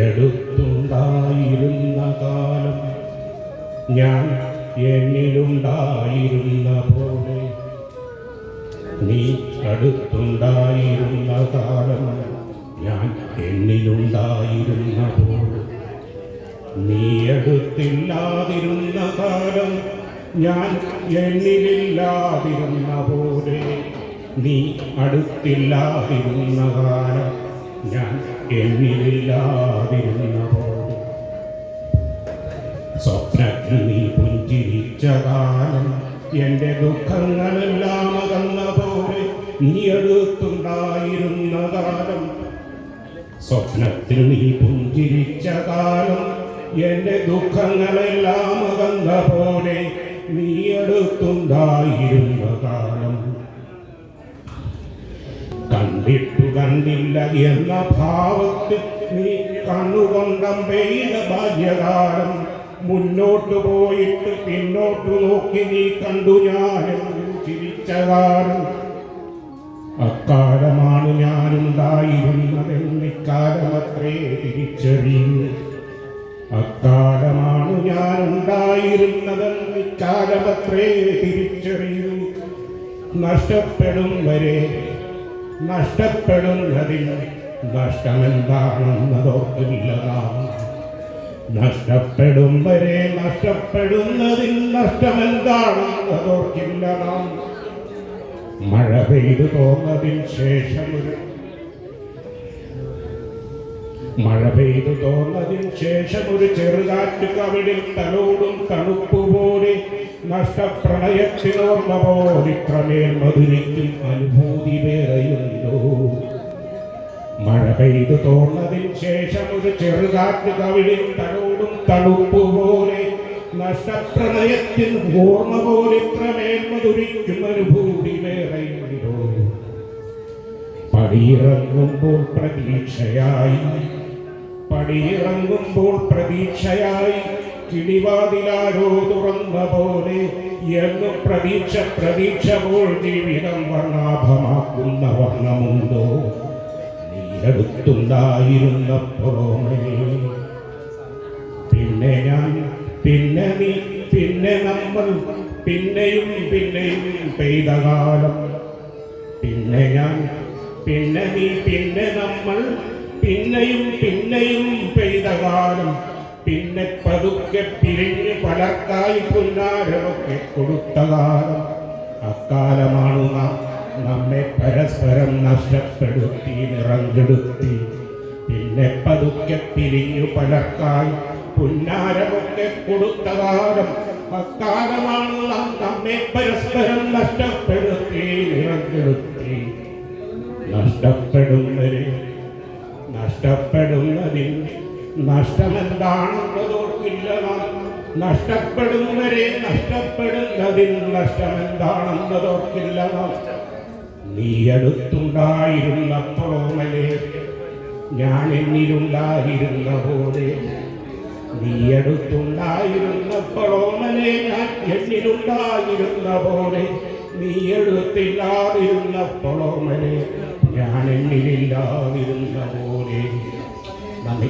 അടുത്തുണ്ടായിരുന്ന കാലം ഞാൻ എന്നിലുണ്ടായിരുന്ന പോലെ, നീ അടുത്തുണ്ടായിരുന്ന കാലം ഞാൻ എന്നിലുണ്ടായിരുന്ന പോലെ, നീ അടുത്തില്ലാതിരുന്ന കാലം ഞാൻ എന്നിലില്ലാതിരുന്ന പോലെ, നീ അടുത്തില്ലാതിരുന്ന കാലം ഞാൻ എന്നിലില്ലാതിരുന്ന പോലെ, സ്വപ്നത്തിൽ നീ പുഞ്ചിരിച്ച കാലം എൻ്റെ ദുഃഖങ്ങളെല്ലാം അകന്ന പോലെ, നീ അടുത്തുണ്ടായിരുന്ന കാലം, സ്വപ്നത്തിൽ നീ പുഞ്ചിരിച്ച കാലം എൻ്റെ ദുഃഖങ്ങളെല്ലാം അകന്ന പോലെ, നീ അടുത്തുണ്ടായിരുന്ന കാലം. കണ്ടിട്ടു കണ്ടില്ല എന്ന ഭാവത്തിൽ നീ കണ്ണുകൊണ്ടം പെയ്ത ബാല്യകാലം, മുന്നോട്ടു പോയിട്ട് പിന്നോട്ടു നോക്കി നീ കണ്ടു ഞാനെന്നും ചിരിച്ച കാലം. അക്കാലമാണ് ഞാനുണ്ടായിരുന്നതെന്നിക്കാലമത്രേ തിരിച്ചറിയൂ, അക്കാലമാണ് ഞാനുണ്ടായിരുന്നതെന്നിക്കാലമത്രേ തിരിച്ചറിയൂ. നഷ്ടപ്പെടും വരെ നഷ്ടപ്പെടുന്നതിൽ നഷ്ടമെന്താണെന്നതോർക്കില്ല നാം, നഷ്ടപ്പെടും വരെ നഷ്ടപ്പെടുന്നതിൽ നഷ്ടമെന്താണെന്നതോർക്കില്ല നാം. മഴ പെയ്തു തോന്നതിന് ശേഷം ഒരു ചെറുകാറ്റ് കവിളിൽ തലോടും തണുപ്പ് പോലെ, നഷ്ടപ്രണയത്തിനോർമ്മ പോലിത്രമേൽ മധുരിക്കും അനുഭൂതി വേറെയുണ്ടോ. മഴ പെയ്തു തോന്നതിന് ശേഷം ഒരു ചെറുകാറ്റ് കവിളിൽ തലോടും തണുപ്പ് പോലെ, നഷ്ടപ്രണയത്തിൽ ഓർമ്മ പോലിത്രമേൽ മധുരിക്കും അനുഭൂതി വേറെയുണ്ടോ. പടിയിറങ്ങുമ്പോൾ പ്രതീക്ഷയായി കിളിവാതിലാരോ തുറന്ന പോലെ, എന്ന് പ്രതീക്ഷ പോൽ ജീവിതം വർണ്ണാഭമാക്കുന്ന വർണ്ണമുണ്ടോ. നീ അടുത്തുണ്ടായിരുന്നപ്പോഴോ പിന്നെ ഞാൻ, പിന്നെ നീ, പിന്നെ നമ്മൾ, പിന്നെയും പെയ്ത കാലം. പിന്നെ ഞാൻ, പിന്നെ നീ, പിന്നെ നമ്മൾ, പിന്നെയും പെയ്ത കാലം. പിന്നെ പതുക്കെ പിരിഞ്ഞ് പലർക്കായി പുന്നാരമൊക്കെ കൊടുത്ത കാലം. അക്കാലമാണ് നമ്മെ പരസ്പരം നഷ്ടപ്പെടുത്തി നിറങ്കെടുത്തി. പിന്നെ പതുക്കെ പിരിഞ്ഞു പലർക്കായി പുന്നാരമൊക്കെ കൊടുത്ത കാലം. അക്കാലമാണ് നമ്മെ പരസ്പരം നഷ്ടപ്പെടുത്തി നിറങ്കെടുത്തി. നഷ്ടപ്പെടുന്നതിൽ നഷ്ടമെന്താണെന്നതോർക്കില്ല നാം, നഷ്ടപ്പെടും വരെ നഷ്ടപ്പെടുന്നതിൽ നഷ്ടമെന്താണെന്നതോർക്കില്ല നാം. നീ അടുത്തുണ്ടായിരുന്നപ്പോഴോ മലേ ഞാൻ എന്നിലുണ്ടായിരുന്ന പോലെ, നീ അടുത്തുണ്ടായിരുന്നപ്പോഴോ മലേ ഞാൻ എന്നിലുണ്ടായിരുന്ന പോലെ, നീ അടുത്തില്ലാതിരുന്നപ്പോഴോ മലേ ഞാൻ എന്നിലില്ലാതിരുന്ന പോലെ. നന്ദി.